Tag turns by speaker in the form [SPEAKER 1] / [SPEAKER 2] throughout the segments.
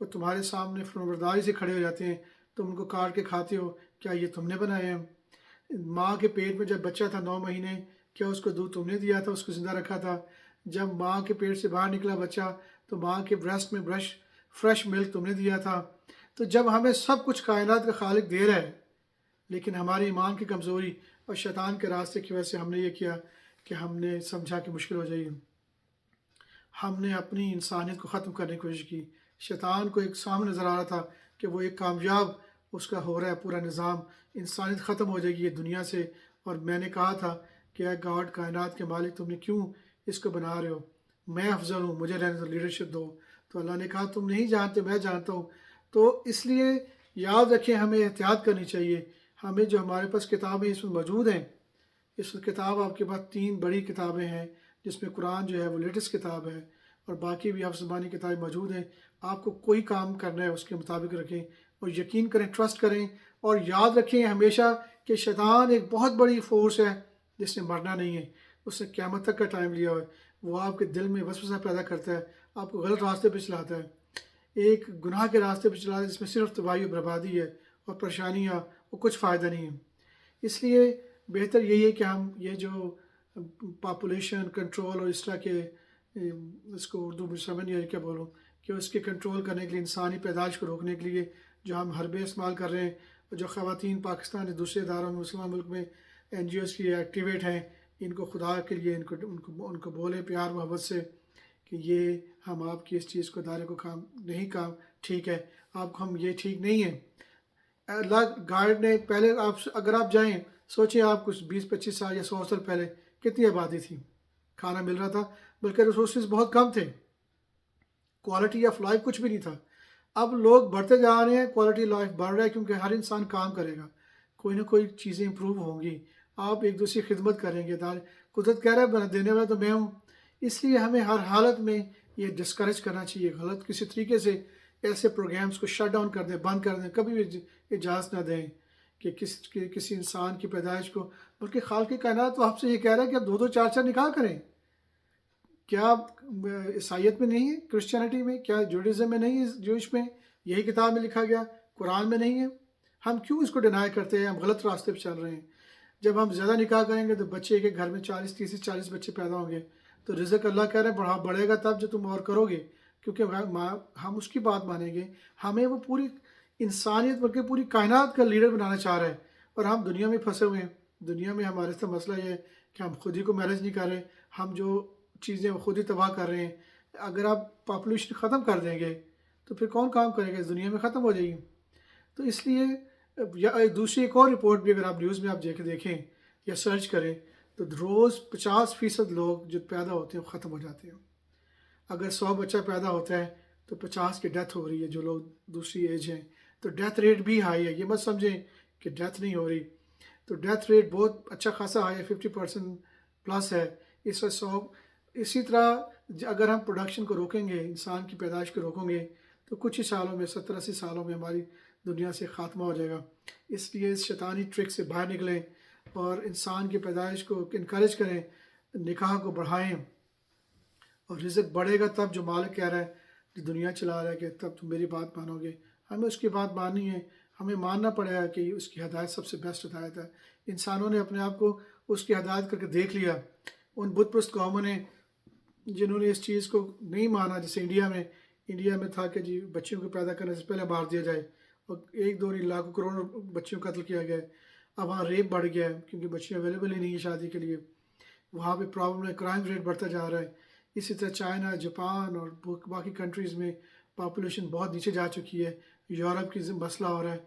[SPEAKER 1] وہ تمہارے سامنے فرمانبرداری سے کھڑے ہو جاتے ہیں، تم ان کو کاٹ کے کھاتے ہو، کیا یہ تم نے بنائے ہیں؟ ماں کے پیٹ میں جب بچہ تھا 9 مہینے، کیا اس کو دودھ تم نے دیا تھا، اس کو زندہ رکھا تھا؟ جب ماں کے پیٹ سے باہر نکلا بچہ تو ماں کے بریسٹ میں فریش ملک تم نے دیا تھا۔ تو جب ہمیں سب کچھ کائنات کا خالق دے رہا ہے، لیکن ہماری ایمان کی کمزوری اور شیطان کے راستے کی وجہ سے ہم نے یہ کیا کہ ہم نے سمجھا کہ مشکل ہو جائے گی، ہم نے اپنی انسانیت کو ختم کرنے کی کوشش کی۔ شیطان کو ایک سامنے نظر آ رہا تھا کہ وہ ایک کامیاب اس کا ہو رہا ہے پورا نظام، انسانیت ختم ہو جائے گی یہ دنیا سے۔ اور میں نے کہا تھا کہ اے گاڈ کائنات کے مالک، تم نے کیوں اس کو بنا رہے ہو؟ میں افضل ہوں، مجھے رہنے دو، لیڈرشپ دو۔ تو اللہ نے کہا تم نہیں جانتے، میں جانتا ہوں۔ تو اس لیے یاد رکھیں، ہمیں احتیاط کرنی چاہیے۔ ہمیں جو ہمارے پاس کتابیں اس میں موجود ہیں، اس کتاب آپ کے پاس 3 بڑی کتابیں ہیں، جس میں قرآن جو ہے وہ لیٹسٹ کتاب ہے، اور باقی بھی حفظ زبانی کتابیں موجود ہیں۔ آپ کو کوئی کام کرنا ہے اس کے مطابق رکھیں اور یقین کریں، ٹرسٹ کریں، اور یاد رکھیں ہمیشہ کہ شیطان ایک بہت بڑی فورس ہے جس نے مرنا نہیں ہے۔ اس نے قیامت تک کا ٹائم لیا ہوا ہے۔ وہ آپ کے دل میں وسوسہ پیدا کرتا ہے، آپ کو غلط راستے پہ چلاتا ہے، ایک گناہ کے راستے پہ چلاتا ہے جس میں صرف تباہی و بربادی ہے اور پریشانیاں، اور کچھ فائدہ نہیں ہے۔ اس لیے بہتر یہی ہے کہ ہم یہ جو پاپولیشن کنٹرول اور اس طرح کے اس کو اردو میں سمجھ نہیں آ رہی کیا بولوں، کہ اس کے کنٹرول کرنے کے لیے، انسانی پیدائش کو روکنے کے لیے جو ہم حربے استعمال کر رہے ہیں، اور جو خواتین پاکستان کے دوسرے اداروں میں، مسلمان ملک میں NGOs کی ایکٹیویٹ ہیں، ان کو خدا کے لیے ان کو بولیں پیار محبت سے کہ یہ ہم آپ کی اس چیز کو ادارے کو کام ٹھیک ہے، ہم یہ ٹھیک نہیں ہے۔ اللہ گائیڈ نے پہلے اگر آپ جائیں، سوچیں آپ کچھ 20-25 سال یا 100 سال پہلے کتنی آبادی تھی، کھانا مل رہا تھا، بلکہ ریسورسز بہت کم تھے، کوالٹی آف لائف کچھ بھی نہیں تھا۔ اب لوگ بڑھتے جا رہے ہیں، کوالٹی لائف بڑھ رہا ہے، کیونکہ ہر انسان کام کرے گا، کوئی نہ کوئی چیزیں امپروو ہوں گی، آپ ایک دوسری خدمت کریں گے، قدرت کہہ رہا ہے دینے والا تو میں ہوں۔ اس لیے ہمیں ہر حالت میں یہ ڈسکریج کرنا چاہیے، غلط کسی طریقے سے ایسے پروگرامز کو شٹ ڈاؤن کر دیں، بند کر دیں، کبھی بھی اجازت نہ دیں کہ کسی انسان کی پیدائش کو، بلکہ خالق کائنات تو آپ سے یہ کہہ رہا ہے کہ آپ 2-2 4-4 نکاح کریں۔ کیا عیسائیت میں نہیں ہے، کرسچینٹی میں، کیا جوڈیزم میں نہیں ہے، جوش میں یہی کتاب میں لکھا گیا، قرآن میں نہیں ہے؟ ہم کیوں اس کو ڈینائی کرتے ہیں؟ ہم غلط راستے پہ چل رہے ہیں۔ جب ہم زیادہ نکاح کریں گے تو بچے کے گھر میں 30-40 بچے پیدا ہوں گے، تو رزق اللہ کہہ رہے ہیں بڑھے گا تب جو تم اور کرو گے، کیونکہ ہم اس کی بات مانیں گے۔ ہمیں وہ پوری انسانیت بلکہ پوری کائنات کا لیڈر بنانا چاہ رہا ہے، اور ہم دنیا میں پھنسے ہوئے ہیں۔ دنیا میں ہمارے سے مسئلہ یہ ہے کہ ہم خود ہی کو مینیج نہیں کر رہے، ہم جو چیزیں خود ہی تباہ کر رہے ہیں۔ اگر آپ پاپولیشن ختم کر دیں گے تو پھر کون کام کرے گا، اس دنیا میں ختم ہو جائے گی۔ تو اس لیے دوسری ایک اور رپورٹ بھی اگر آپ نیوز میں آپ دیکھیں یا سرچ کریں تو روز 50% لوگ جو پیدا ہوتے ہیں وہ ختم ہو جاتے ہیں۔ اگر 100 بچہ پیدا ہوتا ہے تو 50 کی ڈیتھ ہو رہی ہے، جو لوگ دوسری ایج ہیں۔ تو ڈیتھ ریٹ بھی ہائی ہے، یہ مت سمجھیں کہ ڈیتھ نہیں ہو رہی، تو ڈیتھ ریٹ بہت اچھا خاصا ہائی ہے، 50% پلس ہے۔ اسی طرح اگر ہم پروڈکشن کو روکیں گے، انسان کی پیدائش کو روکیں گے، تو کچھ ہی سالوں میں 70-80 سالوں میں ہماری دنیا سے خاتمہ ہو جائے گا۔ اس لیے اس شیطانی ٹرک سے باہر نکلیں اور انسان کی پیدائش کو انکریج کریں، نکاح کو بڑھائیں، اور رزق بڑھے گا تب جو مالک کہہ رہا ہے، جو دنیا چلا رہا ہے، کہ تب تم میری بات مانو گے۔ ہمیں اس کی بات ماننی ہے، ہمیں ماننا پڑے گا کہ اس کی ہدایت سب سے بیسٹ ہدایت ہے۔ انسانوں نے اپنے آپ کو اس کی ہدایت کر کے دیکھ لیا۔ ان بت پرست قوموں نے جنہوں نے اس چیز کو نہیں مانا، جیسے انڈیا میں تھا کہ جی بچیوں کو پیدا کرنے سے پہلے مار دیا جائے، اور 1-2 نہیں لاکھوں کروڑوں بچیوں کو قتل کیا گیا ہے۔ اب وہاں ریپ بڑھ گیا ہے کیونکہ بچیاں اویلیبل ہی نہیں ہیں شادی کے لیے، وہاں پہ پرابلم ہے، کرائم ریٹ بڑھتا جا رہا ہے۔ اسی طرح چائنا، جاپان اور باقی کنٹریز میں پاپولیشن بہت نیچے جا چکی ہے، یورپ کی مسئلہ ہو رہا ہے،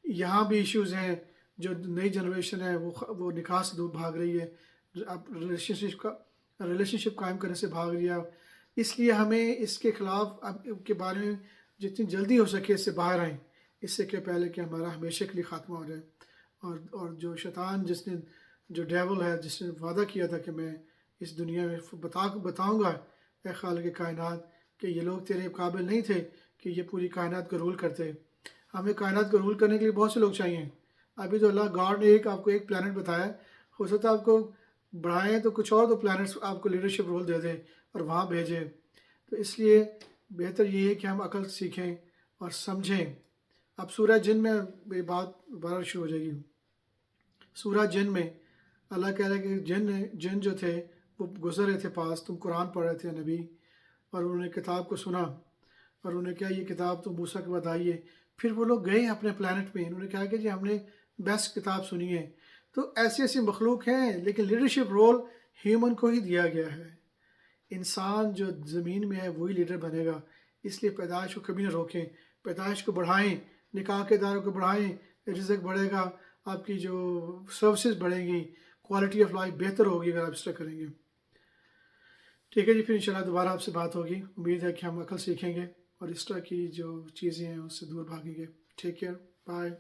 [SPEAKER 1] یہاں بھی ایشوز ہیں۔ جو نئی جنریشن ہے وہ نکاح سے دور بھاگ رہی ہے، اب ریلیشن شپ قائم کرنے سے بھاگ رہی ہے۔ اس لیے ہمیں اس کے خلاف کے بارے میں جتنی جلدی ہو سکے اس سے باہر آئیں، اس سے کہ پہلے کہ ہمارا ہمیشہ کے لیے خاتمہ ہو جائے۔ اور جو شیطان جو ڈیول ہے، جس نے وعدہ کیا تھا کہ میں اس دنیا میں بتاؤں گا اے خالق کائنات کہ یہ لوگ تیرے قابل نہیں تھے کہ یہ پوری کائنات کو رول کرتے۔ ہمیں کائنات کو رول کرنے کے لیے بہت سے لوگ چاہیے۔ ابھی تو اللہ گاڈ نے آپ کو ایک پلانٹ بتایا، ہو سکتا ہے آپ کو بڑھائیں تو کچھ اور 2 پلانٹس آپ کو لیڈرشپ رول دے دیں اور وہاں بھیجیں۔ تو اس لیے بہتر یہ ہے کہ ہم عقل سیکھیں اور سمجھیں. اب سورہ جن میں یہ بات دوبارہ شروع ہو جائے گی. سورہ جن میں اللہ کہہ رہا ہے کہ جن جو تھے وہ گزر رہے تھے پاس، تم قرآن پڑھ رہے تھے نبی، اور انہوں نے کتاب کو سنا اور انہوں نے کہا یہ کتاب تو موسیٰ کے بعد آئی ہے. پھر وہ لوگ گئے اپنے پلانٹ پہ، انہوں نے کہا کہ جی ہم نے بیسٹ کتاب سنی ہے. تو ایسی مخلوق ہیں، لیکن لیڈرشپ رول ہیومن کو ہی دیا گیا ہے. انسان جو زمین میں ہے وہی لیڈر بنے گا. اس لیے پیدائش کو کبھی نہ روکیں، پیدائش کو بڑھائیں، نکاح کے اداروں کو بڑھائیں، رزق بڑھے گا، آپ کی جو سروسز بڑھیں گی، کوالٹی آف لائف بہتر ہوگی اگر آپ اس طرح کریں گے. ٹھیک ہے جی، پھر انشاءاللہ دوبارہ آپ سے بات ہوگی. امید ہے کہ ہم عقل سیکھیں گے اور اس طرح کی جو چیزیں ہیں اس سے دور بھاگیں گے. Take care, bye.